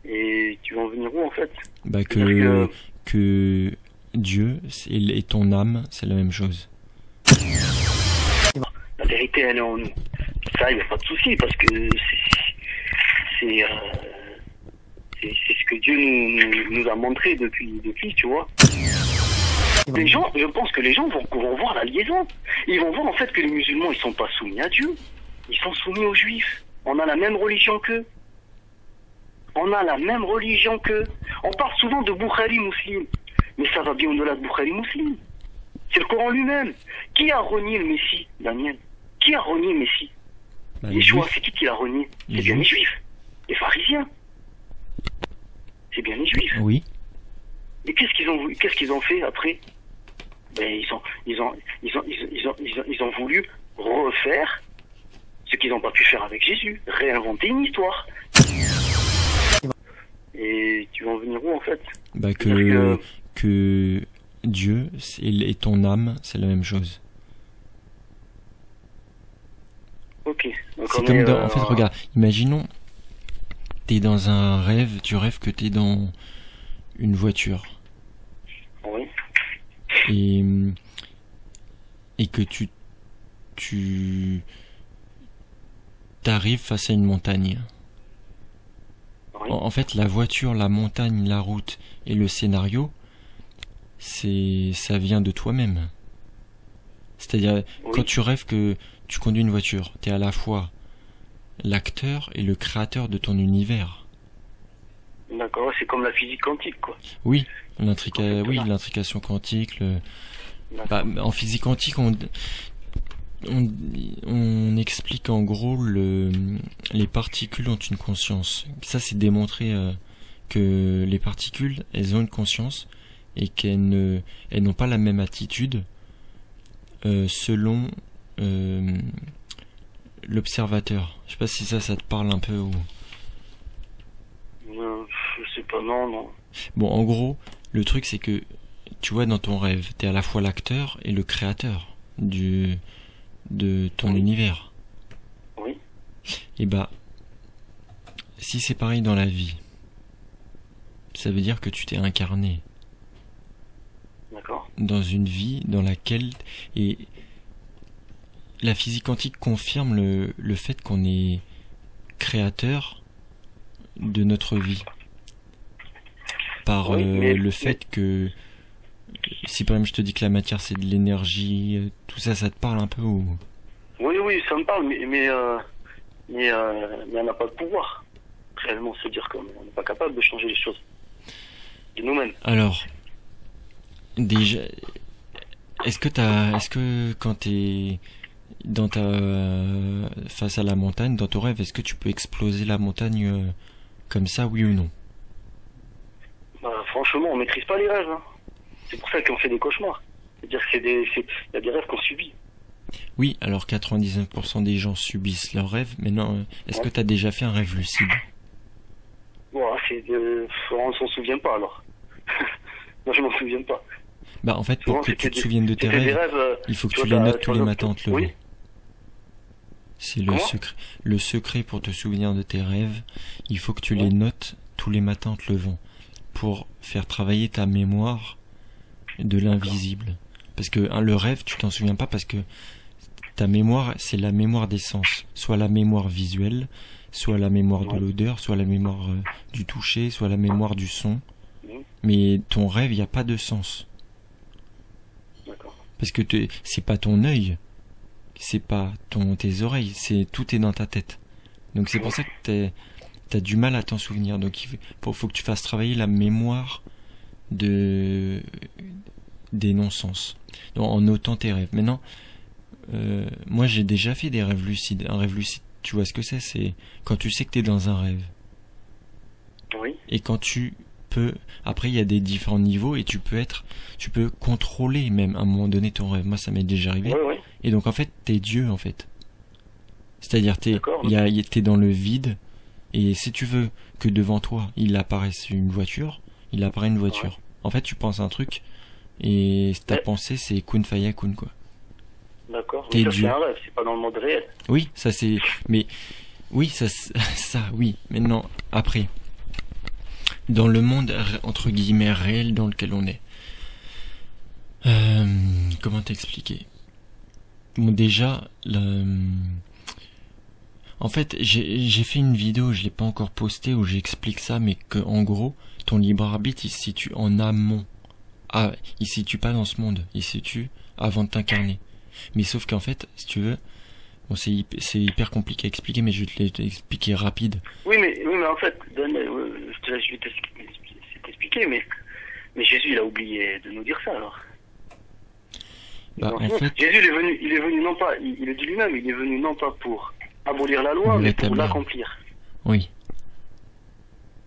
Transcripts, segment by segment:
Et tu vas en venir où en fait? Bah C'est-à-dire que Dieu et ton âme, c'est la même chose. la vérité elle est en nous. Ça, il n'y a pas de souci parce que c'est c'est ce que Dieu nous a montré depuis, tu vois. Les gens, je pense que les gens vont voir la liaison. Ils vont voir en fait que les musulmans ils sont pas soumis à Dieu. Ils sont soumis aux juifs. On a la même religion qu'eux. On a la même religion qu'eux. On parle souvent de Bukhari Muslim. Mais ça va bien au-delà de Bukhari Muslim. C'est le Coran lui-même. Qui a renié le Messie, Daniel? Qui a renié le Messie? Bah, Yeshua, c'est qui l'a renié? Les C'est bien les Juifs. juifs. Les pharisiens. C'est bien les juifs. Oui. Et qu'est-ce qu'ils ont fait après? Ben, ils ont voulu refaire ce qu'ils n'ont pas pu faire avec Jésus, réinventer une histoire. Et tu vas en venir où en fait? Bah C'est-à-dire que Dieu et ton âme, c'est la même chose. Ok. Donc C'est on comme est, en fait, regarde, imaginons, t'es dans un rêve, tu rêves que t'es dans une voiture oui. et que tu t'arrives face à une montagne. Oui. En fait, la voiture, la montagne, la route et le scénario, ça vient de toi-même. C'est-à-dire, Oui. quand tu rêves que tu conduis une voiture, t'es à la fois l'acteur et le créateur de ton univers. D'accord, c'est comme la physique quantique quoi. Oui, C'est oui, ça. l'intrication quantique. D'accord. En physique quantique, on explique en gros les particules ont une conscience. Ça, c'est démontré que les particules, elles ont une conscience et elles n'ont pas la même attitude selon l'observateur. Je sais pas si ça te parle un peu ou... Je sais pas, non. Bon, en gros, le truc c'est que tu vois dans ton rêve, t'es à la fois l'acteur et le créateur de ton Oui. univers. Oui. Et bah, si c'est pareil dans la vie, ça veut dire que tu t'es incarné D'accord. dans une vie dans laquelle... Et la physique quantique confirme le fait qu'on est créateur de notre vie. Par Oui, le fait que... Si par exemple je te dis que la matière c'est de l'énergie, tout ça, ça te parle un peu ou... Oui, ça me parle, mais on n'a pas de pouvoir. Réellement, c'est-à-dire qu'on n'est pas capable de changer les choses. De nous-mêmes. Alors, déjà, est-ce que quand t'es dans face à la montagne, dans ton rêve, est-ce que tu peux exploser la montagne comme ça, oui ou non? Bah, franchement, on maîtrise pas les rêves. Hein. C'est pour ça qu'on fait des cauchemars. C'est-à-dire qu'il y a des rêves qu'on subit. Oui, alors 99% des gens subissent leurs rêves, mais non, est-ce que t'as déjà fait un rêve lucide? Bon, on s'en souvient pas alors. Moi, je m'en souviens pas. Bah en fait, Souvent, pour que tu te c'était souviennes de tes c'était des rêves, rêves. il faut que tu tu vois, les t'as- notes tu tous vois, les matins en te levant. Oui. C'est le Comment secret. Le secret pour te souvenir de tes rêves, il faut que tu les Ouais. notes tous les matins en te levant pour faire travailler ta mémoire de l'invisible. Parce que le rêve, tu t'en souviens pas parce que ta mémoire, c'est la mémoire des sens. Soit la mémoire visuelle, soit la mémoire de Ouais. l'odeur, soit la mémoire du toucher, soit la mémoire du son. Mhm. Mais ton rêve, il n'y a pas de sens. D'accord. Parce que c'est pas ton œil, c'est pas tes oreilles, tout est dans ta tête. Donc c'est pour ça que t'as du mal à t'en souvenir. Donc faut que tu fasses travailler la mémoire des non-sens. Donc, en notant tes rêves. Maintenant, moi j'ai déjà fait des rêves lucides. Un rêve lucide, tu vois ce que c'est? C'est quand tu sais que t'es dans un rêve. Oui. Et quand tu peux... Après, il y a des différents niveaux et tu peux contrôler même à un moment donné ton rêve. Moi, ça m'est déjà arrivé. Oui. Et donc, en fait, t'es Dieu, en fait. C'est-à-dire, D'accord. t'es dans le vide. Et si tu veux que devant toi, il apparaisse une voiture, il apparaît une voiture. Ouais. En fait, tu penses un truc et ta Ouais. pensée, c'est kun fayakun, quoi. D'accord. T'es Mais ça, Dieu. c'est un rêve, c'est pas dans le monde réel. Oui, ça c'est... Mais... Oui, ça, oui. Maintenant, après... dans le monde entre guillemets réel dans lequel on est. Comment t'expliquer? Bon, déjà, en fait, j'ai fait une vidéo, je l'ai pas encore postée, où j'explique ça, mais que en gros, ton libre arbitre, il se situe en amont. Ah, il se situe pas dans ce monde, il se situe avant de t'incarner. Mais sauf qu'en fait, si tu veux, bon, c'est hyper compliqué à expliquer, mais je vais te l'expliquer rapide. Oui, mais en fait, Daniel, je vais t'expliquer, mais Jésus, il a oublié de nous dire ça, alors. Bah, en fait, Jésus, il est venu non pas, il le dit lui-même, il est venu non pas pour abolir la loi, mais pour l'accomplir. Oui.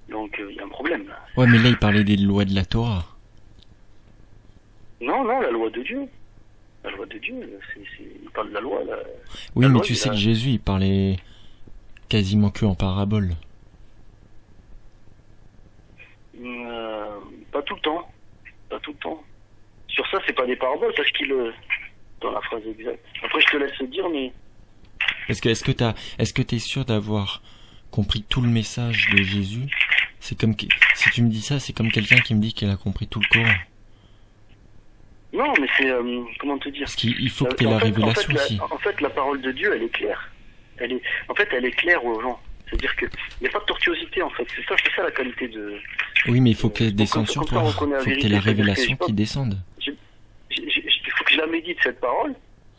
Donc, il y a un problème, là. Ouais, mais là, il parlait des lois de la Torah. Non, la loi de Dieu. La loi de Dieu, il parle de la loi, là. Oui, mais tu sais que Jésus, il parlait quasiment que en parabole. Pas tout le temps. Pas tout le temps. Sur ça, c'est pas des paraboles, parce qu'il dans la phrase exacte. Après, je te laisse dire, mais... Est-ce que t'es sûr d'avoir compris tout le message de Jésus? C'est comme si tu me dis ça, c'est comme quelqu'un qui me dit qu'il a compris tout le Coran. Non, mais c'est comment te dire? Parce qu'il faut que t'aies la révélation aussi. En fait, la parole de Dieu, elle est claire. Elle est claire aux gens. C'est-à-dire que il n'y a pas de tortuosité, en fait. C'est ça la qualité de. Oui, mais il faut qu'elle descende sur toi. Il faut que t'aies la révélation qui descende. Il faut que je la médite, cette parole.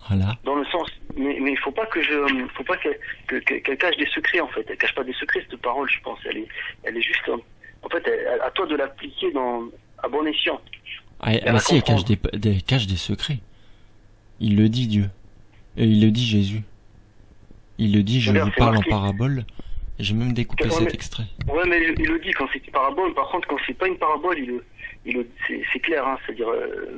Voilà. Dans le sens, mais il faut pas qu'elle cache des secrets, en fait. Elle cache pas des secrets, cette parole, je pense. Elle est juste, en fait, à toi de l'appliquer à bon escient. Ah si, elle cache des secrets. Il le dit, Dieu. Il le dit, Jésus. Il le dit, je vous parle en parabole. J'ai même découpé cet extrait. Ouais, mais il le dit quand c'est une parabole. Par contre, quand c'est pas une parabole, c'est clair. Hein, c'est-à-dire,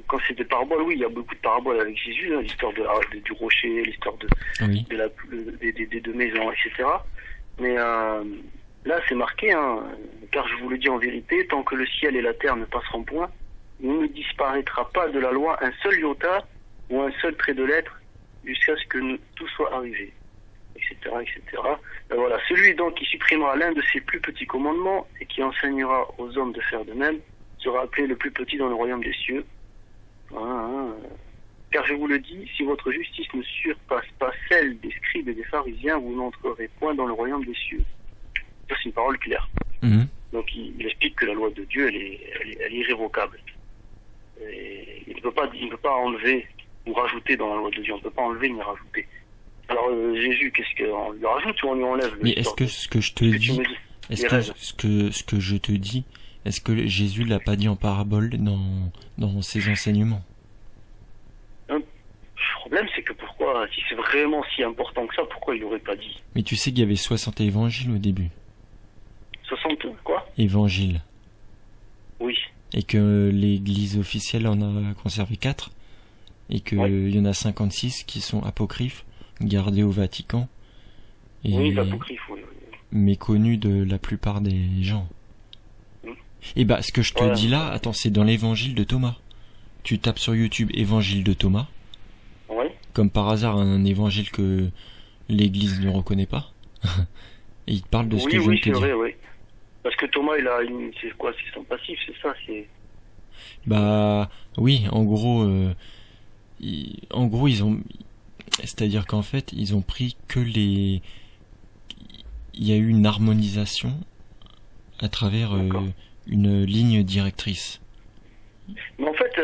quand c'est des paraboles, oui, il y a beaucoup de paraboles avec Jésus. Hein, l'histoire du rocher, l'histoire des deux maisons, etc. Mais là, c'est marqué, hein, car je vous le dis en vérité, tant que le ciel et la terre ne passeront point, il ne disparaîtra pas de la loi un seul iota ou un seul trait de lettre jusqu'à ce que tout soit arrivé, etc., etc. Et voilà, celui donc qui supprimera l'un de ses plus petits commandements et qui enseignera aux hommes de faire de même sera appelé le plus petit dans le royaume des cieux. Car je vous le dis, si votre justice ne surpasse pas celle des scribes et des pharisiens, vous n'entrerez point dans le royaume des cieux. Ça, c'est une parole claire. Mmh. Donc il explique que la loi de Dieu, elle est irrévocable. Et il ne peut pas enlever ou rajouter dans la loi de Dieu. On ne peut pas enlever ni rajouter. Alors Jésus, qu'est-ce qu'on lui rajoute ou on lui enlève? Mais est-ce que ce que je te dis, ce que je te dis, est-ce que Jésus l'a pas dit en parabole dans ses enseignements? Le problème, c'est que pourquoi, si c'est vraiment si important que ça, pourquoi il l'aurait pas dit? Mais tu sais qu'il y avait 60 évangiles au début. 60 quoi? Évangiles. Oui. Et que l'église officielle en a conservé 4. Et que il y en a 56 qui sont apocryphes, gardés au Vatican. Et oui, l'apocryphe, oui. Méconnus de la plupart des gens. Et bah, ce que je te dis là, attends, c'est dans l'évangile de Thomas. Tu tapes sur YouTube évangile de Thomas. Ouais. Comme par hasard, un évangile que l'église ne reconnaît pas. Et il te parle de ce que je viens de te dire. Oui, c'est vrai, oui. Parce que Thomas, il a c'est quoi, c'est son passif, c'est ça, c'est... Bah, oui, en gros, ils ont... C'est-à-dire qu'en fait, ils ont pris que les... Il y a eu une harmonisation à travers une ligne directrice. Mais en fait,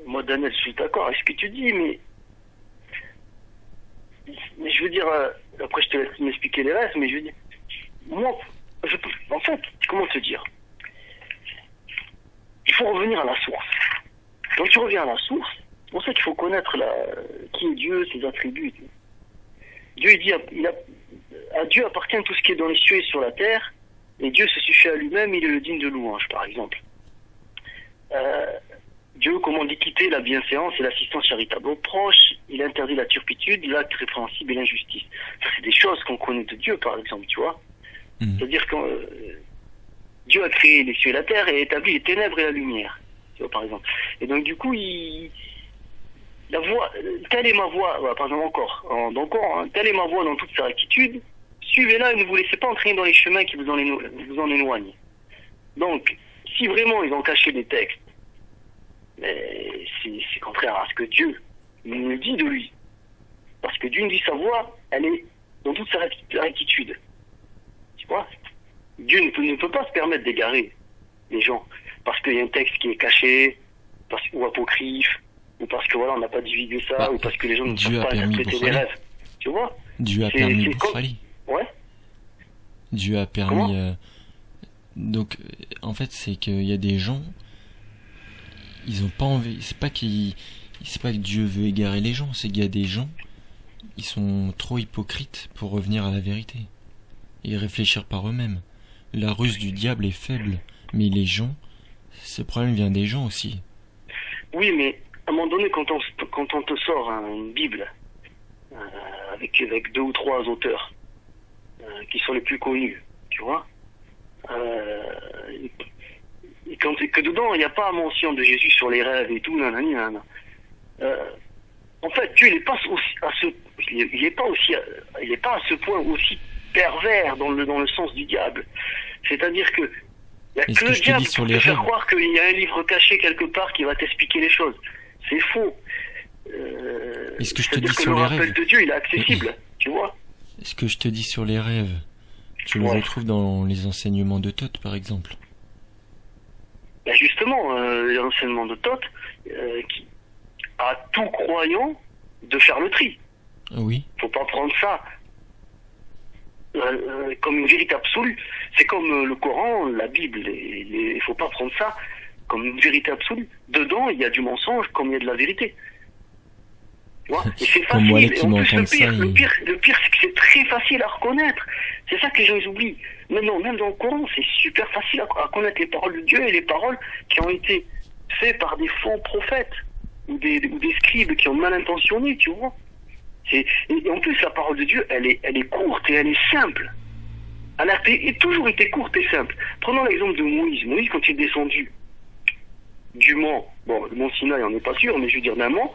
moi, Daniel, je suis d'accord avec ce que tu dis, mais je veux dire, après je te laisse m'expliquer les restes, mais je veux dire, moi, en fait, comment te dire? Il faut revenir à la source. Quand tu reviens à la source, c'est pour ça qu'il faut connaître qui est Dieu, ses attributs. Dieu, il dit, à Dieu appartient tout ce qui est dans les cieux et sur la terre, et Dieu se suffit à lui-même, il est le digne de louange, par exemple. Dieu commande d'équiter la bienséance et l'assistance charitable aux proches, il interdit la turpitude, l'acte répréhensible et l'injustice. Ça, c'est des choses qu'on connaît de Dieu, par exemple, tu vois. C'est-à-dire que Dieu a créé les cieux et la terre et établi les ténèbres et la lumière, tu vois, par exemple. Et donc, du coup, la voix, telle est ma voix, par exemple encore, telle est ma voix dans toute sa rectitude, suivez-la et ne vous laissez pas entraîner dans les chemins qui vous en éloignent. Donc, si vraiment ils ont caché les textes, mais c'est contraire à ce que Dieu nous dit de lui. Parce que Dieu nous dit sa voix, elle est dans toute sa rectitude. Tu vois? Dieu ne peut pas se permettre d'égarer les gens. Parce qu'il y a un texte qui est caché, ou apocryphe, ou parce que voilà, on n'a pas divulgué ça, ou parce que les gens ne savent pas interpréter les rêves. Tu vois? Dieu a permis Boukhari. Ouais. Dieu a permis... Donc, en fait, c'est qu'il y a des gens... Ils ont pas envie... C'est pas que Dieu veut égarer les gens, c'est qu'il y a des gens... Ils sont trop hypocrites pour revenir à la vérité. Et réfléchir par eux-mêmes. La ruse du diable est faible, mais les gens... Ce problème vient des gens aussi. Oui, mais à un moment donné, quand on te sort une Bible, avec 2 ou 3 auteurs, qui sont les plus connus, tu vois, et que dedans, il n'y a pas mention de Jésus sur les rêves et tout, nanana. En fait, Dieu, il n'est pas à ce point aussi pervers dans le sens du diable. C'est-à-dire que il n'y a que le diable qui peut faire croire qu'il y a un livre caché quelque part qui va t'expliquer les choses. C'est faux. Est-ce que je te dis sur les rêves? Le rappel de Dieu, il est accessible, tu vois. Ce que je te dis sur les rêves, tu le retrouves dans les enseignements de Thoth, par exemple. Ben justement, les enseignements de Thoth, qui a tout croyant de faire le tri. Oui. Faut pas prendre ça comme une vérité absolue. C'est comme le Coran, la Bible. Il faut pas prendre ça comme une vérité absolue. Dedans, il y a du mensonge comme il y a de la vérité. Tu vois? Et c'est facile. Et en plus, le pire, c'est que c'est très facile à reconnaître. C'est ça que les gens ils oublient. Maintenant, même dans le Coran, c'est super facile à connaître les paroles de Dieu et les paroles qui ont été faites par des faux prophètes ou des scribes qui ont mal intentionnés, tu vois. Et en plus, la parole de Dieu, elle est courte et elle est simple. Elle a toujours été courte et simple. Prenons l'exemple de Moïse. Moïse, quand il est descendu du mont, bon, le mont Sinaï, on n'est pas sûr, mais je veux dire d'un mont,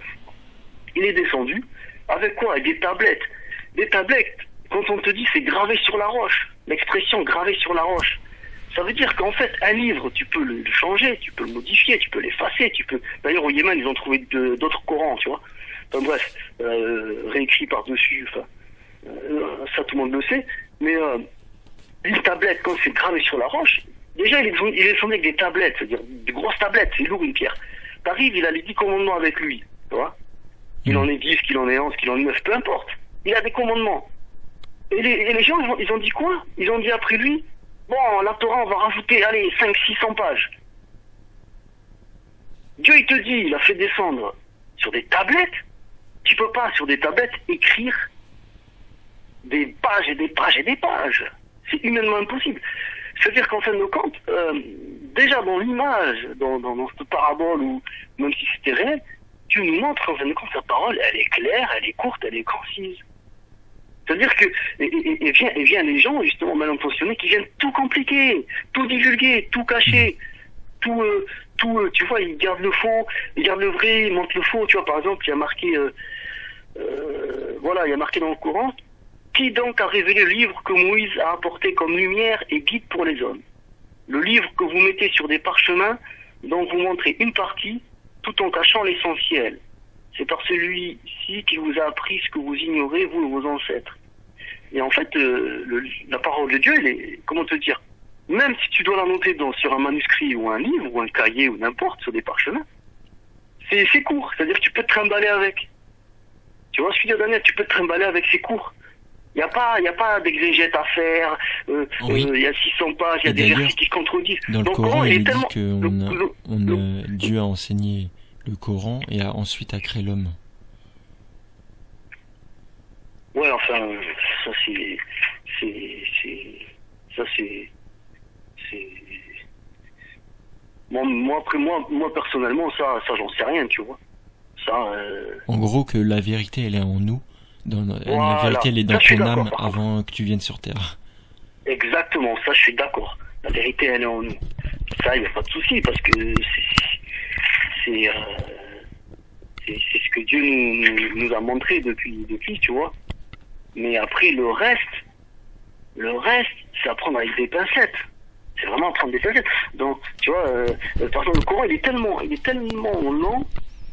il est descendu avec quoi? Avec des tablettes. Des tablettes, quand on te dit c'est gravé sur la roche, l'expression gravé sur la roche, ça veut dire qu'en fait, un livre, tu peux le changer, tu peux le modifier, tu peux l'effacer, tu peux... D'ailleurs, au Yémen, ils ont trouvé d'autres Corans, tu vois. Enfin bref, réécrit par-dessus, enfin, ça tout le monde le sait, mais une tablette, quand c'est gravé sur la roche, déjà il est descendu avec des tablettes, c'est-à-dire des grosses tablettes, c'est lourd une pierre. T'arrives, il a les 10 commandements avec lui, tu vois. Qu'il en ait 10, qu'il en ait 11, qu'il en ait 9, peu importe. Il a des commandements. Et les gens, ils ont dit quoi? Ils ont dit après lui, bon, la Torah, on va rajouter, allez, 500-600 pages. Dieu, il te dit, il a fait descendre sur des tablettes. Tu peux pas, sur des tablettes, écrire des pages et des pages et des pages. C'est humainement impossible. C'est-à-dire qu'en fin de compte, déjà dans l'image, dans cette parabole, ou même si c'était réel, Dieu nous montre qu'en fin de compte, sa parole, elle est claire, elle est courte, elle est concise. C'est-à-dire que, et vient les gens, justement, mal intentionnés, qui viennent tout compliquer, tout divulguer, tout cacher, tout, tu vois, ils gardent le faux, ils gardent le vrai, ils montrent le faux. Tu vois, par exemple, il y a marqué, voilà, il y a marqué dans le Coran, qui donc a révélé le livre que Moïse a apporté comme lumière et guide pour les hommes? Le livre que vous mettez sur des parchemins, dont vous montrez une partie, tout en cachant l'essentiel. C'est par celui-ci qui vous a appris ce que vous ignorez, vous et vos ancêtres. Et en fait, la parole de Dieu, elle est, comment te dire, même si tu dois la noter sur un manuscrit ou un livre ou un cahier ou n'importe, sur des parchemins, c'est court. C'est-à-dire que tu peux te trimballer avec. Tu vois ce que je veux dire, Daniel? Tu peux te trimballer avec, c'est court. Il n'y a pas d'exégète à faire, oui. Il y a 600 pages, il y a des versets qui se contredisent. Dans le Coran, il est dit que Dieu a enseigné le Coran et ensuite a créé l'homme. Ouais, enfin, ça c'est... Moi personnellement, ça j'en sais rien, tu vois. Ça, En gros, que la vérité, elle est en nous. Voilà. La vérité, elle est dans ton âme avant que tu viennes sur Terre. Exactement, ça je suis d'accord. La vérité, elle est en nous. Ça, il n'y a pas de souci, parce que c'est ce que Dieu nous a montré depuis, tu vois. Mais après, le reste, c'est à prendre avec des pincettes. C'est vraiment prendre des facettes. Donc, tu vois, par exemple, le Coran, il est tellement lent,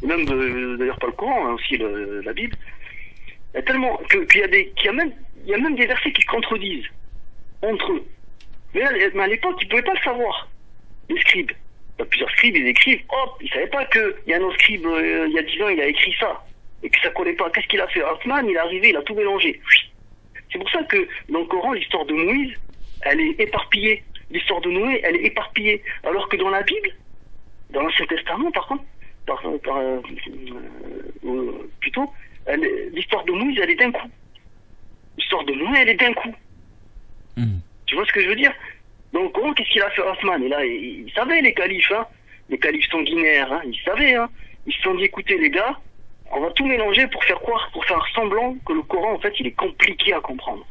et même, d'ailleurs pas le Coran, hein, aussi la Bible, il y a tellement, qu'il y a même des versets qui se contredisent entre eux. Mais à l'époque, ils pouvaient pas le savoir, les scribes. Il y a plusieurs scribes, ils écrivent, hop, ils savaient pas qu'il y a un autre scribe, il y a 10 ans, il a écrit ça, et que ça collait pas. Qu'est-ce qu'il a fait? Othman, il est arrivé, il a tout mélangé. C'est pour ça que, dans le Coran, l'histoire de Moïse, elle est éparpillée. L'histoire de Noé, elle est éparpillée. Alors que dans la Bible, dans l'Ancien Testament, par contre, plutôt, l'histoire de Moïse, elle est d'un coup. L'histoire de Noé, elle est d'un coup. Tu vois ce que je veux dire? Dans le Coran, qu'est-ce qu'il a fait Othman? Et là, il savait, les califes, hein, les califes sanguinaires, hein, ils savaient, hein. Ils se sont dit, écoutez, les gars, on va tout mélanger pour faire croire, pour faire semblant que le Coran, en fait, il est compliqué à comprendre.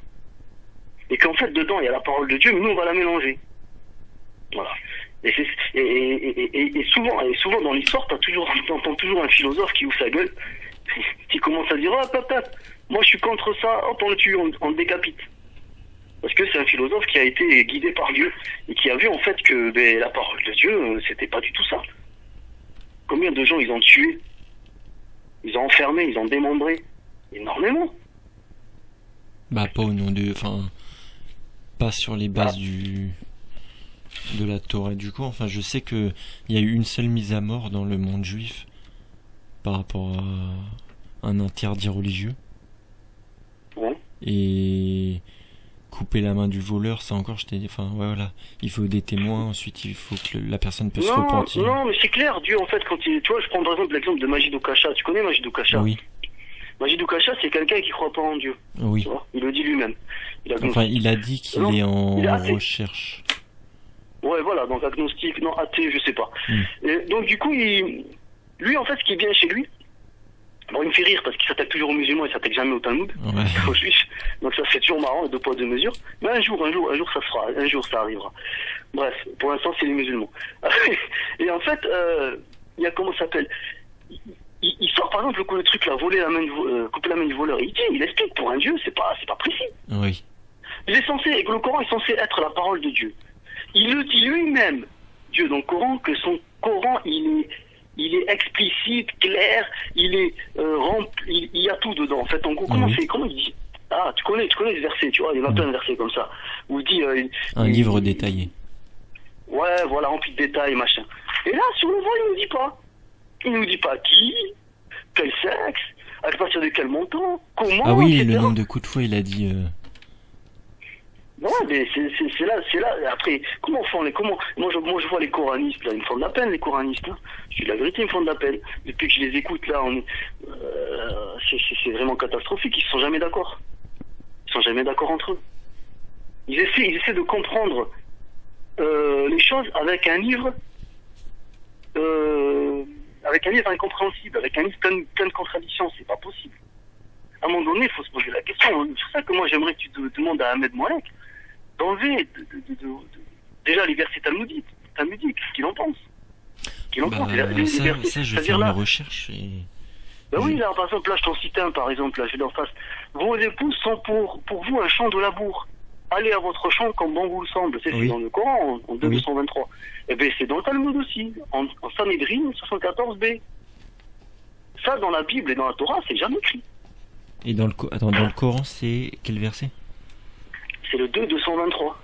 Et qu'en fait, dedans, il y a la parole de Dieu, mais nous, on va la mélanger. Voilà. Et souvent dans l'histoire, t'entends toujours un philosophe qui ouvre sa gueule, qui commence à dire, oh, moi je suis contre ça, hop, on le tue, on le décapite. Parce que c'est un philosophe qui a été guidé par Dieu, et qui a vu en fait que la parole de Dieu, c'était pas du tout ça. Combien de gens ils ont tué, ils ont enfermé, ils ont démembré? Énormément. Bah pas au nom de... Enfin... Pas sur les bases de la Torah du coup. Enfin, je sais que il y a eu une seule mise à mort dans le monde juif par rapport à un interdit religieux. Ouais. Et couper la main du voleur, ça encore, je t'ai dit, enfin, ouais, voilà. Il faut des témoins, ensuite il faut que la personne puisse se repentir. Non, mais c'est clair, Dieu, en fait, tu vois, je prends par exemple l'exemple de Majid Oukacha. Tu connais Majid Oukacha? Oui. Majid Oukacha, c'est quelqu'un qui croit pas en Dieu. Oui. Tu vois, il le dit lui-même. Enfin, il a dit qu'il est en recherche. Ouais, voilà, donc agnostique, non, athée, je sais pas. Et donc, du coup, lui, en fait, ce qui est bien chez lui, bon, il me fait rire parce qu'il s'attaque toujours aux musulmans, il s'attaque jamais au Talmud, aux juifs. Donc, ça c'est toujours marrant, deux poids, deux mesures. Mais un jour, ça se fera, un jour, ça arrivera. Bref, pour l'instant, c'est les musulmans. Et en fait, il y a, comment ça s'appelle? Il sort par exemple le truc là, couper la main du voleur. Il explique, pour un dieu, c'est pas précis. Oui. Le Coran est censé être la parole de Dieu. Il le dit lui-même, Dieu, dans le Coran, que son Coran, il est explicite, clair, il est rempli, il y a tout dedans. En fait, en gros, comment il dit? Ah, tu connais ce verset, tu vois, il y en a plein de versets comme ça, où il dit... un livre détaillé. Ouais, voilà, rempli de détails, machin. Et là, sur le vol, il nous dit pas. Il nous dit pas qui, quel sexe, à partir de quel montant, comment, ah oui, etc. le nombre de coups de fouet, il a dit... Non, mais c'est là. Après, comment font moi je vois les coranistes là, ils me font de la peine, les coranistes. Hein. Je dis la vérité, ils me font de la peine. Depuis que je les écoute là, c'est vraiment catastrophique. Ils sont jamais d'accord. Ils sont jamais d'accord entre eux. Ils essaient de comprendre les choses avec un livre incompréhensible, avec un livre plein de contradictions. C'est pas possible. À un moment donné, il faut se poser la question. C'est pour ça que moi j'aimerais que tu demandes à Ahmed Moalek d'enlever déjà les versets talmudiques, ce qu'il en pense. Ça, je vais faire mes recherches. Oui, là, par exemple, là, je t'en cite un, par exemple, là, je vais en face. Vos épouses sont pour vous un champ de labour. Allez à votre champ comme bon vous le semble. C'est dans le Coran, en 223. Eh bien, c'est dans le Talmud aussi, en Sanhedrin 74b. Ça, dans la Bible et dans la Torah, c'est jamais écrit. Et dans le Coran, c'est quel verset? C'est le 223.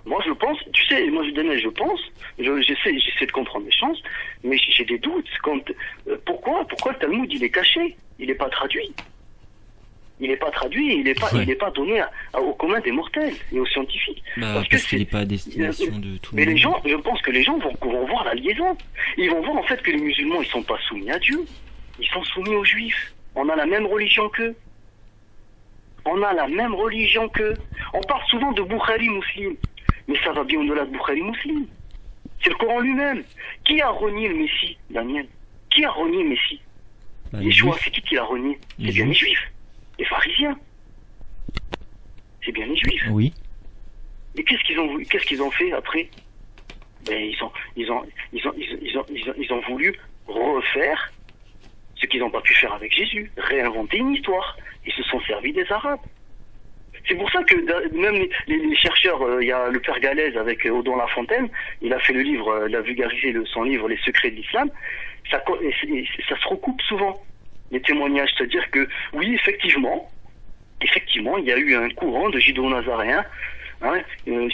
Moi, je pense, tu sais, j'essaie de comprendre les choses, mais j'ai des doutes. Pourquoi le Talmud, il est caché? Il n'est pas traduit. Il n'est pas donné au commun des mortels et aux scientifiques. Parce qu'il n'est pas à destination de tout le monde. Mais je pense que les gens vont voir la liaison. Ils vont voir en fait que les musulmans, ils sont pas soumis à Dieu. Ils sont soumis aux juifs. On a la même religion qu'eux. On parle souvent de Bukhari Muslim. Mais ça va bien au-delà de Bukhari Muslim. C'est le Coran lui-même. Qui a renié le Messie, Daniel? Qui a renié le Messie? Yeshua, c'est qui l'a renié? C'est bien les juifs. Les pharisiens. C'est bien les juifs. Oui. Et qu'est-ce qu'ils ont fait après? Ils ont voulu refaire ce qu'ils n'ont pas pu faire avec Jésus, réinventer une histoire. Ils se sont servis des Arabes. C'est pour ça que même les chercheurs, il y a le père Galèze avec Odon Lafontaine, il a fait le livre, il a vulgarisé son livre Les secrets de l'islam. Ça se recoupe souvent, les témoignages. C'est-à-dire que, oui, effectivement, il y a eu un courant de judéo-nazaréens. Hein,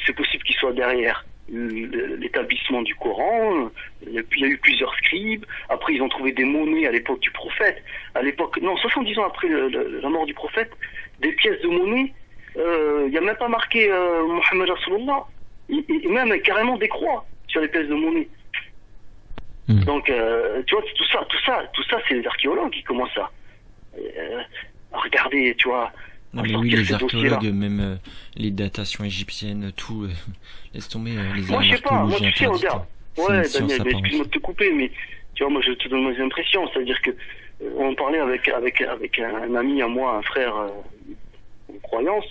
c'est possible qu'il soit derrière l'établissement du Coran. Puis il y a eu plusieurs scribes. Après, ils ont trouvé des monnaies à l'époque du prophète. À l'époque, non, 70 ans après la mort du prophète, des pièces de monnaie. Il n'y a même pas marqué Mohammed Rasulullah. Et même carrément des croix sur les pièces de monnaie. Donc, tu vois, tout ça, c'est les archéologues qui commencent à regarder, tu vois. Non, mais oui, les archéologues, même les datations égyptiennes, tout, laisse tomber les moi, je sais pas, moi, tu sais, regarde. Ouais, Daniel, excuse-moi de te couper, mais tu vois, moi, je te donne mes impressions. C'est-à-dire que, on parlait avec un ami à moi, un frère en croyance,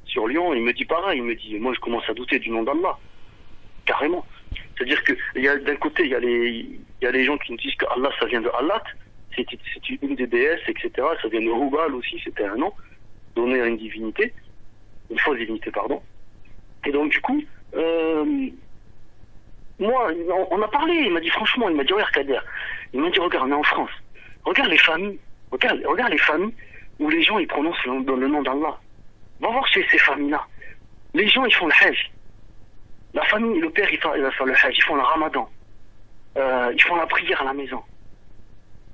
sur Lyon, il me dit pareil, il me dit, moi, je commence à douter du nom d'Allah. Carrément. C'est-à-dire que, d'un côté, il y a les gens qui me disent que Allah, ça vient de Allah, c'est une des déesses, etc. Ça vient de Hubal aussi, c'était un nom donné à une divinité, une fausse divinité, pardon. Et donc, du coup, moi, on a parlé, il m'a dit, franchement, il m'a dit, regarde, Kader, il m'a dit, regarde, on est en France, regarde les familles, regarde les familles où les gens, ils prononcent le nom d'Allah. Va voir chez ces familles-là. Les gens, ils font le hajj. La famille, le père, il va faire le hajj, ils font le ramadan. Ils font la prière à la maison.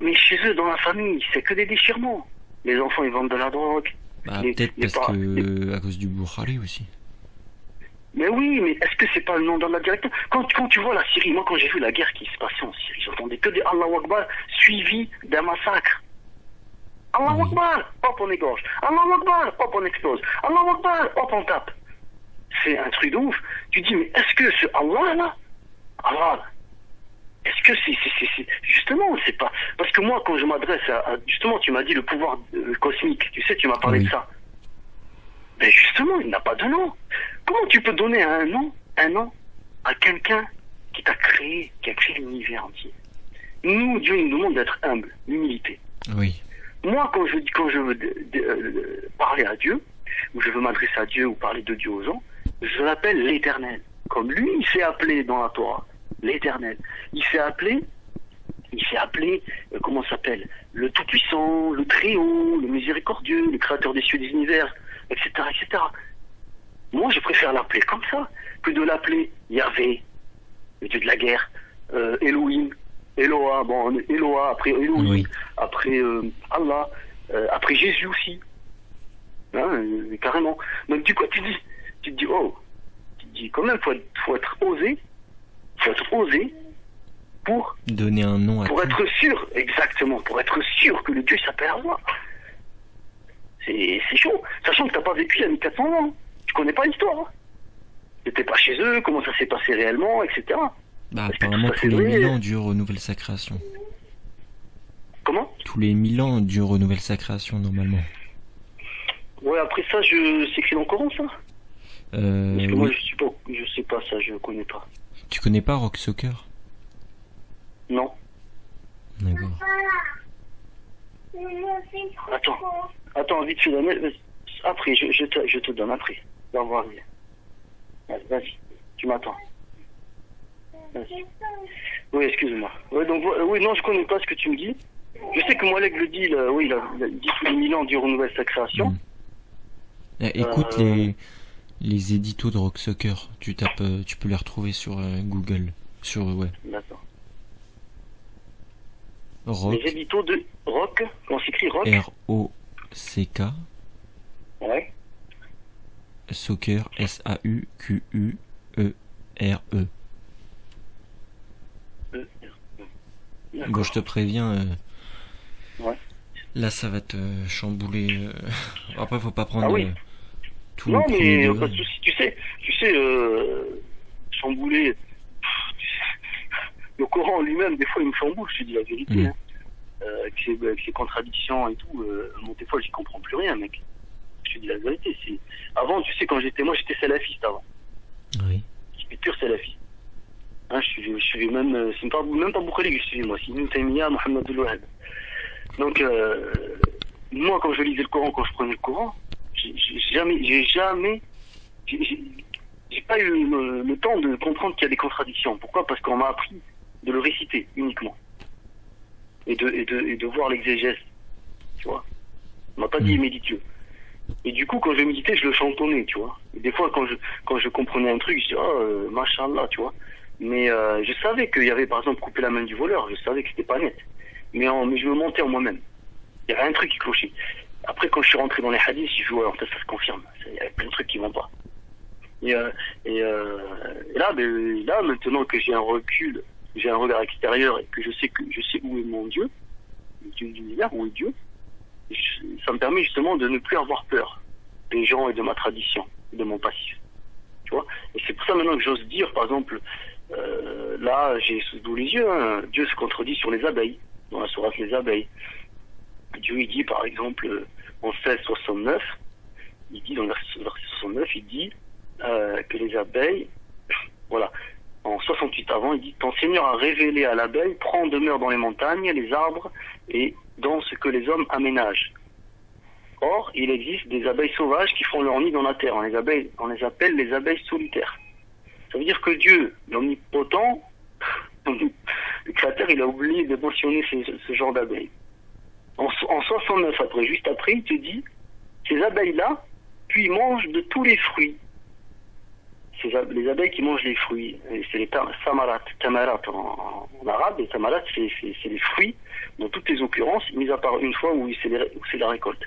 Mais chez eux, dans la famille, c'est que des déchirements. Les enfants, ils vendent de la drogue. Peut-être parce que à cause du Bukhari aussi. Mais oui, mais est-ce que c'est pas le nom d'Allah directement? Quand tu vois la Syrie, moi quand j'ai vu la guerre qui se passait en Syrie, j'entendais que des Allahu Akbar suivis d'un massacre. Allahu Akbar, hop on égorge. Allahu Akbar, hop on explose. Allahu Akbar, hop on tape. C'est un truc de ouf. Tu dis, mais est-ce que ce Allah là, Allah, est-ce que c'est justement, c'est pas, parce que moi quand je m'adresse à justement, tu m'as dit le pouvoir cosmique, tu sais, tu m'as parlé de ça. Mais justement, il n'a pas de nom. Comment tu peux donner un nom à quelqu'un qui t'a créé, qui a créé l'univers entier? Nous, Dieu, il nous demande d'être humble, l'humilité. Oui. Moi, quand je veux parler à Dieu, ou je veux m'adresser à Dieu ou parler de Dieu aux gens, je l'appelle l'Éternel. Comme lui, il s'est appelé dans la Torah, l'Éternel. Il s'est appelé, comment s'appelle? Le Tout-Puissant, le Très-Haut, le Miséricordieux, le Créateur des cieux et des univers, etc., etc. Moi, je préfère l'appeler comme ça, que de l'appeler Yahvé, le Dieu de la guerre, Elohim, Eloah, bon, Eloah, après Elohim, oui. Après Allah, après Jésus aussi. Hein, carrément. Donc du coup, tu te dis, quand même, faut être osé, pour donner un nom à pour être sûr, exactement, pour être sûr que le Dieu s'appelle Allah. C'est chaud, sachant que t'as pas vécu il y a 1400 ans. Tu connais pas l'histoire. Hein. T'étais pas chez eux, comment ça s'est passé réellement, etc. Bah, apparemment, tous les 1000 ans, Dieu renouvelle sa création. Comment? Tous les 1000 ans, Dieu renouvelle sa création, normalement. Ouais, après ça, c'est écrit dans le Coran, ça? Parce que moi, je sais pas ça, je connais pas. Tu connais pas Rock Soccer? Non. D'accord. Attends, vite fait, après, je te donne après. Va voir. Vas-y, tu m'attends. Vas-y. Oui, excuse-moi. Ouais, donc, oui, non, je connais pas ce que tu me dis. Je sais que Moalek le dit, là, oui, il a dit tous les 1000 ans, Dieu renouvelle sa création. Écoute les éditos de Rock Soccer. Tu peux les retrouver sur Google. Ouais. D'accord. Rock. Les éditos de Rock, comment s'écrit Rock? R-O-C-K. Ouais. Soccer, S-A-U-Q-U-E-R-E. Bon, je te préviens. Ouais. Là, ça va te chambouler. Après, faut pas prendre tout. Non, mais pas de souci. Tu sais, chambouler. Le Coran lui-même, des fois, il me chamboule. Je te dis la vérité. Hein. Avec ses contradictions et tout. Des fois, j'y comprends plus rien, mec. Je te dis la vérité. Avant, tu sais, moi, j'étais salafiste avant. Oui. J'étais pur salafiste. Hein, je suis même, c'est même pas Boukhari que je suis, moi, c'est Ibn Taymiyyah, Mohammed al-Wahhab. Donc, moi, quand je lisais le Coran, quand je prenais le Coran, J'ai pas eu le temps de comprendre qu'il y a des contradictions. Pourquoi? Parce qu'on m'a appris de le réciter uniquement. Et de voir l'exégèse. Tu vois? On m'a pas dit médite-le. Et du coup, quand je méditais, je le chantonnais, tu vois. Et des fois, quand je comprenais un truc, je disais, oh, machallah, tu vois. Mais je savais qu'il y avait, par exemple, couper la main du voleur. Je savais que c'était pas net. Mais je me mentais en moi-même. Il y avait un truc qui clochait. Après, quand je suis rentré dans les hadiths, j'ai vu, ouais, en fait, ça se confirme. Il y a plein de trucs qui vont pas. Et là, maintenant que j'ai un recul, j'ai un regard extérieur et que je sais où est mon Dieu, le Dieu de l'univers, où est Dieu, ça me permet justement de ne plus avoir peur des gens et de ma tradition, de mon passif. Tu vois? Et c'est pour ça maintenant que j'ose dire, par exemple, là, j'ai sous les yeux, hein, Dieu se contredit sur les abeilles, dans la sourate Les Abeilles. Dieu, il dit, par exemple, en 16:69, il dit, dans le verset 69, il dit que les abeilles, voilà, en 68 avant, il dit, ton Seigneur a révélé à l'abeille, prends demeure dans les montagnes, les arbres, et dans ce que les hommes aménagent. Or, il existe des abeilles sauvages qui font leur nid dans la terre. On les appelle les abeilles solitaires. Ça veut dire que Dieu, l'omnipotent, le Créateur, il a oublié de mentionner ce genre d'abeilles. En 69 après, juste après, il te dit, ces abeilles-là, puis mangent de tous les fruits. Les abeilles qui mangent les fruits, c'est les tamarat en arabe, et tamarat c'est les fruits, dans toutes les occurrences, mis à part une fois où c'est la récolte.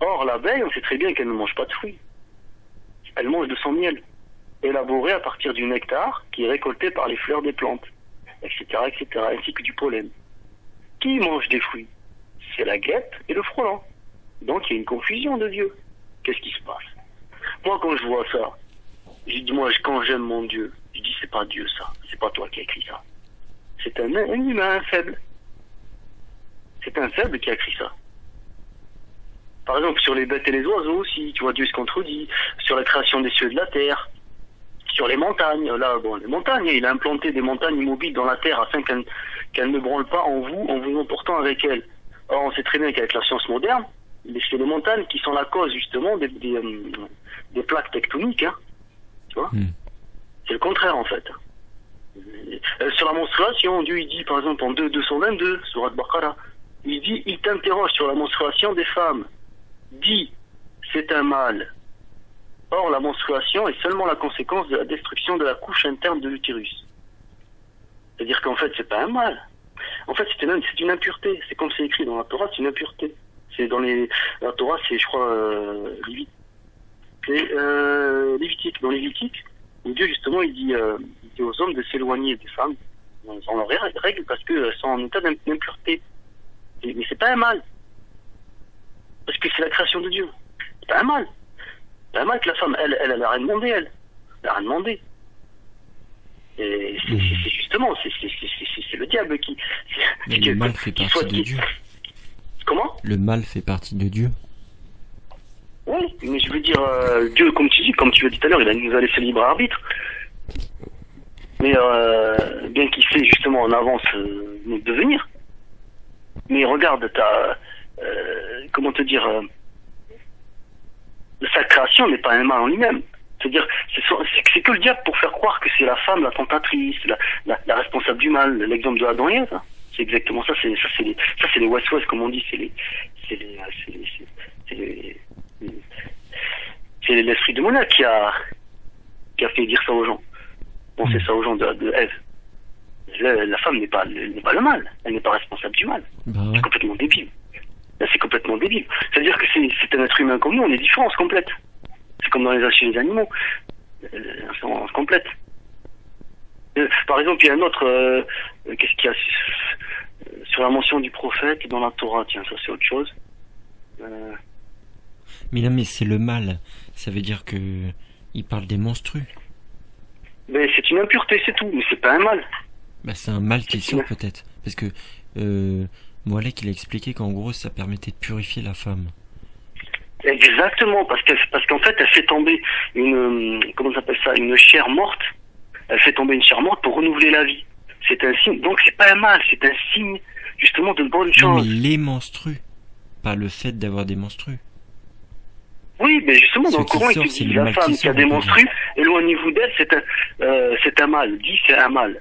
Or, l'abeille, on sait très bien qu'elle ne mange pas de fruits. Elle mange de son miel, élaboré à partir du nectar qui est récolté par les fleurs des plantes, etc., ainsi que du pollen. Qui mange des fruits? C'est la guêpe et le frelon. Donc, il y a une confusion de Dieu. Qu'est-ce qui se passe? Moi, quand je vois ça, je dis, moi, quand j'aime mon Dieu, je dis, c'est pas Dieu, ça. C'est pas toi qui as écrit ça. C'est un humain, un faible. C'est un faible qui a écrit ça. Par exemple, sur les bêtes et les oiseaux aussi, tu vois, Dieu se contredit. Sur la création des cieux et de la terre. Sur les montagnes. Là, bon, les montagnes, il a implanté des montagnes immobiles dans la terre afin qu'elles ne branlent pas en vous emportant avec elles. Or, on sait très bien qu'avec la science moderne, c'est les montagnes qui sont la cause, justement, des plaques tectoniques, hein. Tu vois? C'est le contraire, en fait. Sur la menstruation, Dieu, il dit, par exemple, en 2:222, Surat Baqara, il dit, il t'interroge sur la menstruation des femmes. Dit, c'est un mal. Or, la menstruation est seulement la conséquence de la destruction de la couche interne de l'utérus. C'est-à-dire qu'en fait, c'est pas un mal. En fait, c'est une impureté. C'est comme c'est écrit dans la Torah, c'est une impureté. La Torah, c'est, je crois, Lévitique. Dans Lévitique, où Dieu, justement, il dit aux hommes de s'éloigner des femmes dans leurs règles parce qu'elles sont en état d'impureté. Mais c'est pas un mal. Parce que c'est la création de Dieu. C'est pas un mal. C'est un mal que la femme, elle a rien demandé, elle. Elle a rien demandé. Et c'est justement, c'est le diable qui... Mais le mal fait partie de Dieu. Comment? Le mal fait partie de Dieu. Oui, mais je veux dire, Dieu, comme tu l'as dit tout à l'heure, il nous a laissé libre arbitre. Mais bien qu'il sait justement en avance notre devenir. Mais regarde, comment te dire, sa création n'est pas un mal en lui-même. C'est-à-dire, c'est que le diable pour faire croire que c'est la femme, la tentatrice, la responsable du mal, l'exemple de Adam et Ève. Hein. C'est exactement ça. C'est les waswas, comme on dit. C'est l'esprit de Mona qui a fait dire ça aux gens. Penser ça aux gens de Ève. La femme n'est pas le mal. Elle n'est pas responsable du mal. Bah ouais. C'est complètement débile. Là, c'est complètement débile. C'est-à-dire que c'est un être humain comme nous, on est différence complète. C'est comme chez les animaux. On se complète. Par exemple, il y a un autre... qu'est-ce qu'il y a sur la mention du prophète dans la Torah? Tiens, ça c'est autre chose. Mais non, mais c'est le mal. Ça veut dire que il parle des menstrues. Mais c'est une impureté, c'est tout. Mais c'est pas un mal. Bah, c'est un mal qui est sûr, peut-être. Parce que Moalek, il a expliqué qu'en gros, ça permettait de purifier la femme. Exactement, parce qu'en fait, elle fait tomber comment on appelle ça, une chair morte. Elle fait tomber une chair morte pour renouveler la vie. C'est un signe. Donc c'est pas un mal, c'est un signe justement de bonne chose. Mais les menstrues, pas le fait d'avoir des menstrues. Oui, mais justement, dans Ce le qui Coran, il sort, te c'est dit le la mal qui femme qui sort, a on des peut dire. menstrues, éloignez-vous d'elle, c'est un mal. Dit, c'est un mal.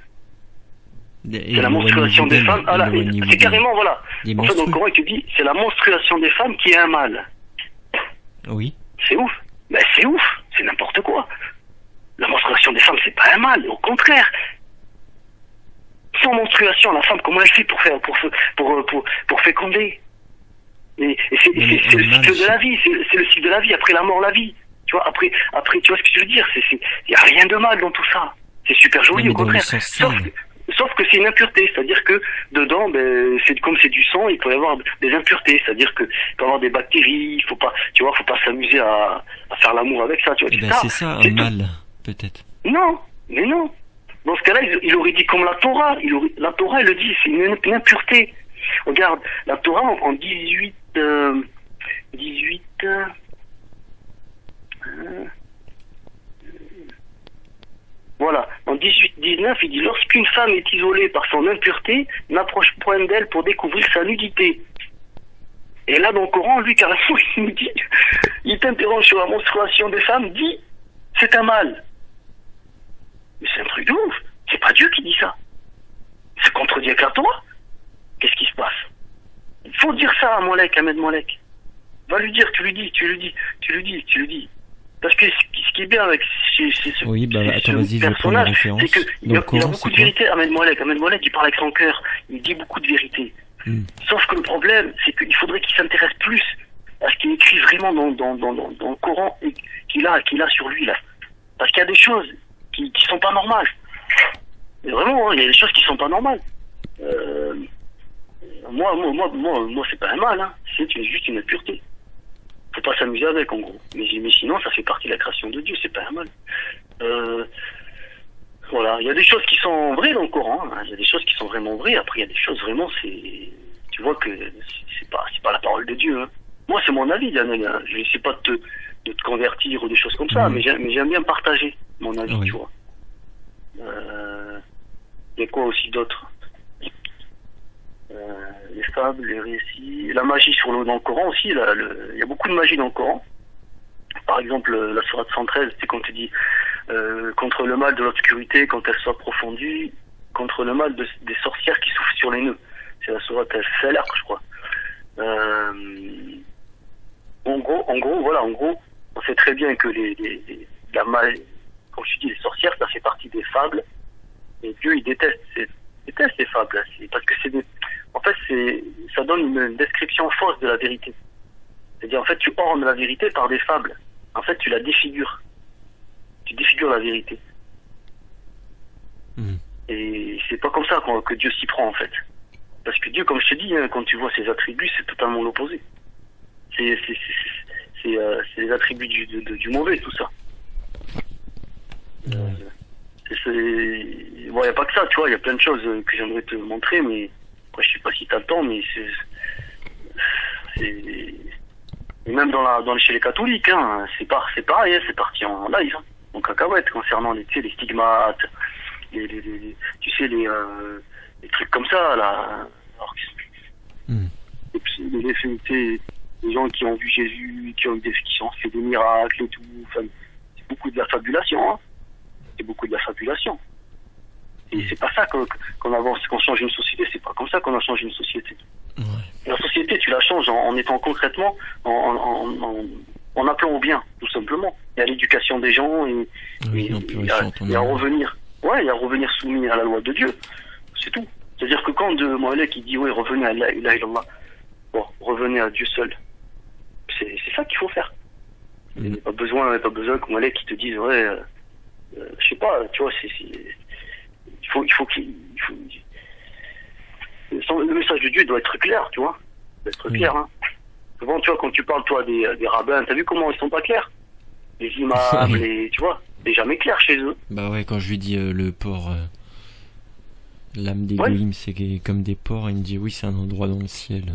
Et C'est la menstruation des femmes. Ah là, éloignez-vous c'est carrément, voilà. des En fait, dans le menstrues. Coran, il te dit, c'est la menstruation des femmes qui est un mal. Oui. C'est ouf. Ben, c'est ouf. C'est n'importe quoi. La menstruation des femmes, c'est pas un mal. Au contraire. Sans menstruation, la femme, comment elle fait pour féconder? Et c'est Mais le mal, cycle de la vie. C'est le cycle de la vie. Après la mort, la vie. Tu vois, après, tu vois ce que je veux dire? Il y a rien de mal dans tout ça. C'est super joli, Mais au dans le contraire. sens Sauf, sale. sauf que c'est une impureté, c'est-à-dire que dedans, ben, comme c'est du sang, il peut y avoir des impuretés, c'est-à-dire que il peut y avoir des bactéries, faut pas s'amuser à faire l'amour avec ça, tu vois. Eh ben, c'est ça, un C'est tout. mal, peut-être. Non, mais non. Dans ce cas-là, il aurait dit comme la Torah. La Torah, elle le dit, c'est une impureté. Regarde, la Torah en 18. Voilà, en 18-19, il dit lorsqu'une femme est isolée par son impureté, n'approche point d'elle pour découvrir sa nudité. Et là, dans le Coran, lui, carrément, il nous dit, il t'interroge sur la menstruation des femmes, dit, c'est un mal. Mais c'est un truc de ouf. C'est pas Dieu qui dit ça. C'est contredit avec la Torah. Qu'est-ce qui se passe? Il faut dire ça à Molek, Ahmed Molek. Va lui dire, tu lui dis. Parce que ce qui est bien avec Oui, bah, attends, vas-y, je vais prendre la personnage, référence. c'est qu'il Dans y le a Coran, beaucoup c'est de quoi? vérité. Ahmed Molek, il parle avec son cœur. Il dit beaucoup de vérité. Sauf que le problème, c'est qu'il faudrait qu'il s'intéresse plus à ce qu'il écrit vraiment dans le Coran et qu'il a sur lui, là. Parce qu'il y a des choses qui sont pas normales. Mais vraiment, hein, il y a des choses qui sont pas normales. Moi, c'est pas un mal, hein. C'est juste une impureté. Faut pas s'amuser avec, en gros. Mais sinon, ça fait partie de la création de Dieu, c'est pas un mal. Voilà, il y a des choses qui sont vraies dans le Coran, hein. Il y a des choses qui sont vraiment vraies. Après, il y a des choses vraiment, tu vois que c'est pas la parole de Dieu, hein. Moi, c'est mon avis, Daniel, hein. Je sais pas de te convertir ou des choses comme ça, mais j'aime bien partager mon avis, tu vois. Il y a quoi aussi d'autre? Les fables, les récits, la magie sur l'eau dans le Coran aussi, il y a beaucoup de magie dans le Coran. Par exemple, la sourate 113, c'est quand tu dis contre le mal de l'obscurité quand elle soit profondue, contre le mal des sorcières qui soufflent sur les nœuds. C'est la sourate Al-Falaq, je crois. En gros, on sait très bien que la magie, comme je dis, les sorcières, ça fait partie des fables. Et Dieu, il déteste les fables. Parce que ça donne une description fausse de la vérité. C'est-à-dire, en fait, tu ornes la vérité par des fables. En fait, tu la défigures. Tu défigures la vérité. Et c'est pas comme ça que Dieu s'y prend, en fait. Parce que Dieu, comme je te dis, hein, quand tu vois ses attributs, c'est totalement l'opposé. C'est les attributs du mauvais, tout ça. Il n'y a pas que ça, tu vois, il y a plein de choses que j'aimerais te montrer, mais après, je sais pas si t'as le temps, mais et même chez les catholiques, hein, c'est pareil, hein, c'est parti en live, hein, en cacahuète, concernant les stigmates, les trucs comme ça, là. Alors, les gens qui ont vu Jésus, qui ont fait des miracles et tout, enfin, c'est beaucoup de la fabulation, hein. C'est beaucoup de la fabulation. Et c'est pas ça qu'on avance, qu'on change une société, c'est pas comme ça qu'on a changé une société. La société, tu la changes en étant concrètement, en appelant au bien, tout simplement. Et à l'éducation des gens et à revenir. Ouais, et à revenir soumis à la loi de Dieu. C'est tout. C'est-à-dire que quand Mohalek il dit ouais, revenez à la ilaha illallah, bon, revenez à Dieu seul. C'est ça qu'il faut faire. Il n'y a pas besoin que Mohalek il te dise ouais, je sais pas, tu vois, le message de Dieu doit être clair, tu vois. Il doit être clair, hein. Souvent, tu vois, quand tu parles, toi, des rabbins, t'as vu comment ils sont pas clairs? Les imams, tu vois, c'est jamais clair chez eux. Bah ouais, quand je lui dis le port, l'âme des Goïm, c'est comme des porcs, il me dit oui, c'est un endroit dans le ciel.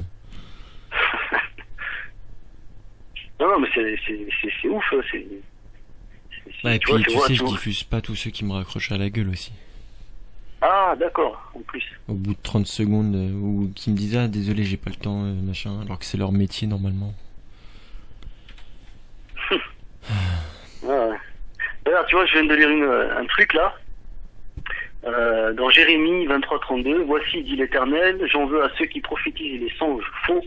non, mais c'est ouf, et puis, tu sais, je diffuse pas tous ceux qui me raccrochent à la gueule aussi. Ah, d'accord, en plus. Au bout de 30 secondes, ou qui me disent ah désolé j'ai pas le temps, machin, alors que c'est leur métier normalement. Ouais. D'ailleurs, tu vois, je viens de lire un truc là. Dans Jérémie 23:32, voici, dit l'Éternel, j'en veux à ceux qui prophétisent les songes faux,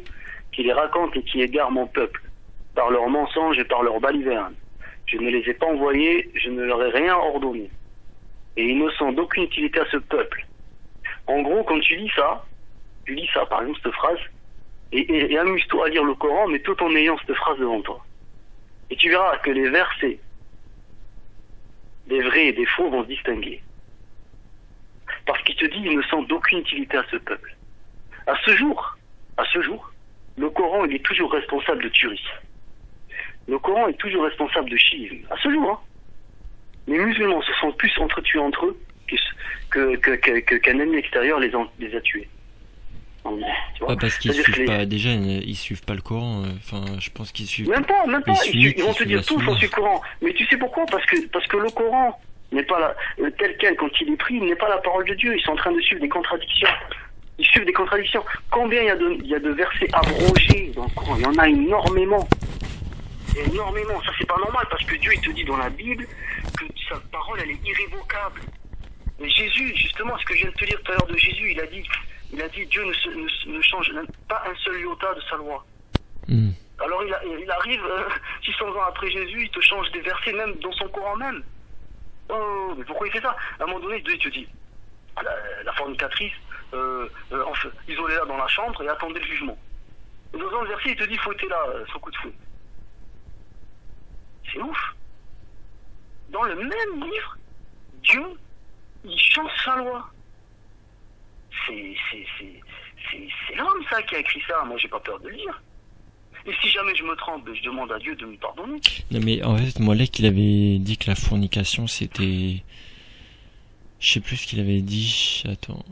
qui les racontent et qui égarent mon peuple, par leurs mensonges et par leurs balivernes. Je ne les ai pas envoyés, je ne leur ai rien ordonné. Et ils ne sont d'aucune utilité à ce peuple. En gros, quand tu lis ça, par exemple, cette phrase, et amuse-toi à lire le Coran, mais tout en ayant cette phrase devant toi. Et tu verras que les versets, des vrais et des faux, vont se distinguer. Parce qu'il te dit, ils ne sont d'aucune utilité à ce peuple. À ce jour, le Coran, il est toujours responsable de tuerie. Le Coran est toujours responsable de chiisme. À ce jour, hein. Les musulmans se sont plus entretués entre eux qu'un ennemi extérieur les a tués. Tu vois, parce qu'ils suivent pas, déjà, ils suivent pas le Coran. Enfin, je pense qu'ils suivent. Même pas. Ils vont te dire tous on suit le Coran. Mais tu sais pourquoi? Parce que le Coran n'est pas tel quel quand il est pris, il n'est pas la parole de Dieu. Ils sont en train de suivre des contradictions. Ils suivent des contradictions. Combien il y a de versets abrogés dans le Coran? Il y en a énormément. Énormément. Ça, c'est pas normal parce que Dieu, il te dit dans la Bible que sa parole, elle est irrévocable. Mais Jésus, justement, ce que je viens de te dire tout à l'heure de Jésus, il a dit Dieu ne change pas un seul iota de sa loi. Alors il arrive 600 ans après Jésus, il te change des versets même dans son Coran même. Oh, mais pourquoi il fait ça? À un moment donné, Dieu te dit la fornicatrice, isolez-la dans la chambre et attendez le jugement. Et dans le verset, il te dit fouettez-la son coup de fouet. C'est ouf. Dans le même livre, Dieu, il change sa loi. C'est l'homme, ça, qui a écrit ça. Moi, j'ai pas peur de le lire. Et si jamais je me trompe, je demande à Dieu de me pardonner. Non, mais en fait, Molek, il avait dit que la fornication, c'était... Je sais plus ce qu'il avait dit. Attends.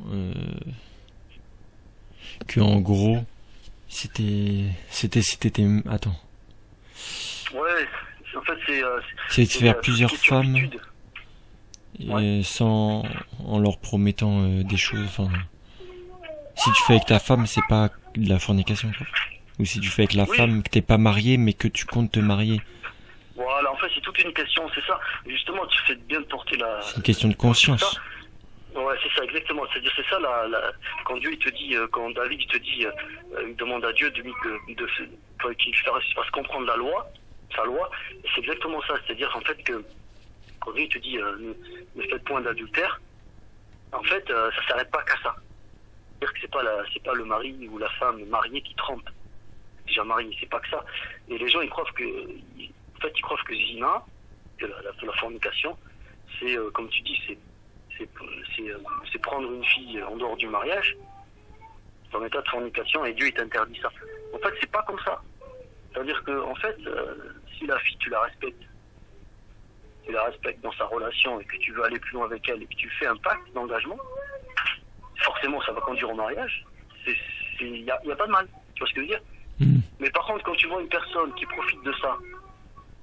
Que en gros, c'était... Attends. Ouais, en fait, c'est de faire plusieurs femmes... Et sans... En leur promettant des choses, enfin... Si tu fais avec ta femme, c'est pas de la fornication, quoi. Ou si tu fais avec la femme, que t'es pas marié, mais que tu comptes te marier. Voilà, en fait, c'est toute une question, c'est ça. Justement, tu fais bien de porter la... C'est une question de conscience. Ouais, c'est ça, exactement. C'est-à-dire, c'est ça, quand Dieu, il te dit, quand David, il te dit, il demande à Dieu qu'il fasse comprendre la loi, sa loi, c'est exactement ça. C'est-à-dire, en fait, que quand Dieu, il te dit, ne faites point d'adultère, en fait, ça s'arrête pas qu'à ça. C'est-à-dire que c'est pas le mari ou la femme mariée qui trompe. Déjà marié, c'est pas que ça. Et les gens, ils croient que zina, que la fornication, c'est, comme tu dis, c'est prendre une fille en dehors du mariage, en état de fornication, et Dieu, il t'interdit ça. En fait, c'est pas comme ça. C'est-à-dire que, en fait, si la fille, tu la respectes dans sa relation, et que tu veux aller plus loin avec elle, et que tu fais un pacte d'engagement, forcément, ça va conduire au mariage. Il y a pas de mal. Tu vois ce que je veux dire? Mais par contre, quand tu vois une personne qui profite de ça,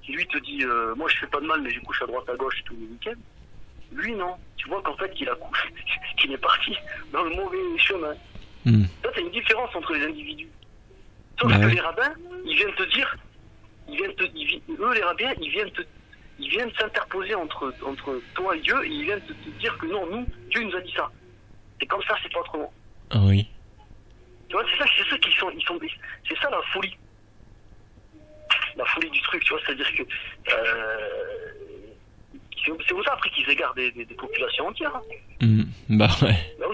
qui lui te dit moi je fais pas de mal mais je couche à droite à gauche tous les week-ends, lui non. Tu vois qu'en fait qu'il est parti dans le mauvais chemin. Ça, c'est une différence entre les individus. Sauf que les rabbins, ils viennent te dire, eux les rabbins, ils viennent s'interposer entre toi et Dieu, et ils viennent te dire que non, Dieu nous a dit ça. C'est comme ça, c'est pas autrement. Ah oui. Tu vois, c'est ça c'est ça la folie. La folie du truc, tu vois, c'est-à-dire que c'est pour ça après qu'ils égarent des populations entières. Hein. Bah ouais. Bah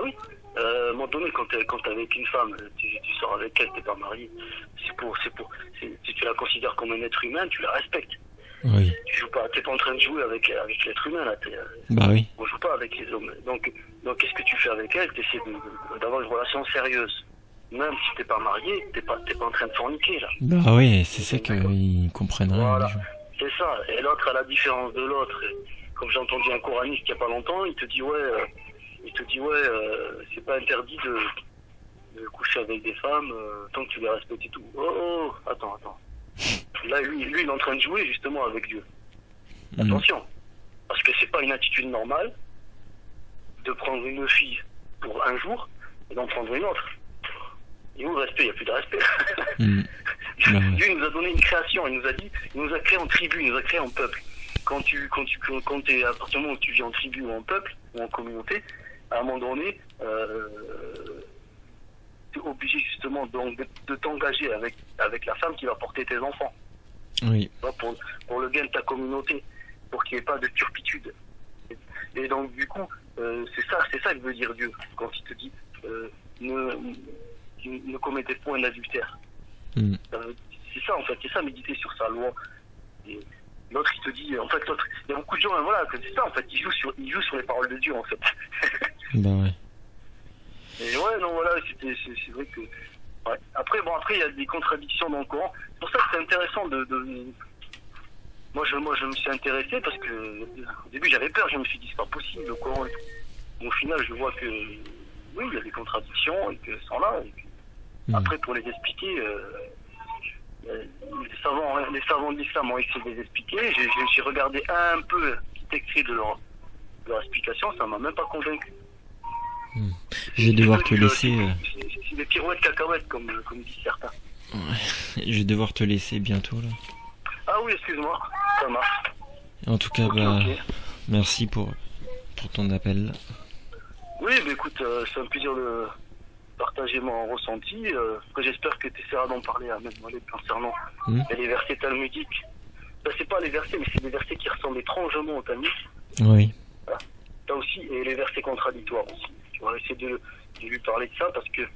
oui. À un moment donné, quand t'es avec une femme, tu sors avec elle, t'es pas marié, si tu la considères comme un être humain, tu la respectes. Oui. Tu joues pas, t'es pas en train de jouer avec l'être humain là. Bah oui. On joue pas avec les hommes. Donc qu'est-ce que tu fais avec elle? T'essaies d'avoir une relation sérieuse. Même si t'es pas marié, t'es pas en train de forniquer là. Bah oui, c'est ça qu'ils comprennent. Voilà, c'est ça. Et l'autre, à la différence de l'autre, comme j'ai entendu un coraniste il y a pas longtemps, il te dit c'est pas interdit de coucher avec des femmes tant que tu les respectes et tout. Oh, attends. Là, lui, il est en train de jouer justement avec Dieu. Attention, parce que c'est pas une attitude normale de prendre une fille pour un jour et d'en prendre une autre. Et où le respect? Il n'y a plus de respect. Mm. Bah ouais. Dieu nous a donné une création, il nous a créé en tribu, il nous a créé en peuple. Quand t'es, à partir du moment où tu vis en tribu ou en peuple, ou en communauté, à un moment donné, t'es obligé justement donc de t'engager avec la femme qui va porter tes enfants. Oui. Pour le gain de ta communauté, pour qu'il n'y ait pas de turpitude. Et donc du coup, c'est ça que veut dire Dieu quand il te dit ne commettez point d'adultère. Mm. C'est ça en fait, c'est ça, méditer sur sa loi. Et l'autre il te dit, en fait l'autre, il y a beaucoup de gens, hein, voilà, c'est ça en fait, ils jouent sur les paroles de Dieu en fait. Bah ouais. Et ouais, non voilà, c'est vrai que. Ouais. Après il y a des contradictions dans le Coran. C'est pour ça que c'est intéressant Moi je me suis intéressé parce que au début j'avais peur, je me suis dit c'est pas possible le Coran. Au final je vois que oui, il y a des contradictions et que sont là. Et que, après pour les expliquer, les savants de l'islam ont essayé de les expliquer. J'ai regardé un peu ce qui est écrit de leur explication, ça m'a même pas convaincu. Je vais devoir te laisser. C'est des pirouettes cacahuètes comme disent certains. Ouais. Je vais devoir te laisser bientôt là. Ah oui, excuse-moi, ça marche. En tout cas, Ok. merci pour ton appel. Oui, mais écoute, c'est un plaisir de partager mon ressenti. Après, j'espère que tu essaieras d'en parler à Maître concernant les versets talmudiques. Ben, c'est pas les versets, mais c'est des versets qui ressemblent étrangement au Talmud. Oui. Voilà. Là aussi, et les versets contradictoires aussi. Tu vas essayer de lui parler de ça parce que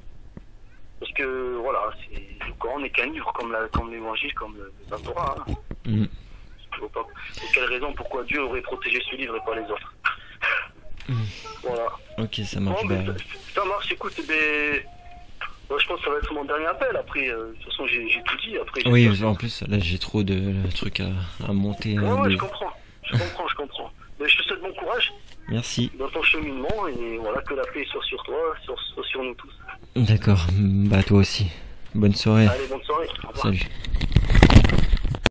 voilà, le Coran n'est qu'un livre comme l'évangile, comme la Torah. Hein. Je vois pas pour quelle raison, pourquoi Dieu aurait protégé ce livre et pas les autres. Voilà. Ok, ça marche. Bon, ça marche, écoute, je pense que ça va être mon dernier appel. Après, de toute façon, j'ai tout dit. Après, oui, en plus, là, j'ai trop de trucs à monter. Ouais, je comprends. Mais je te souhaite bon courage. Merci. Dans ton cheminement, et voilà, que la paix soit sur toi, soit sur nous tous. D'accord, bah toi aussi. Bonne soirée. Allez, bonne soirée. Au revoir. Salut.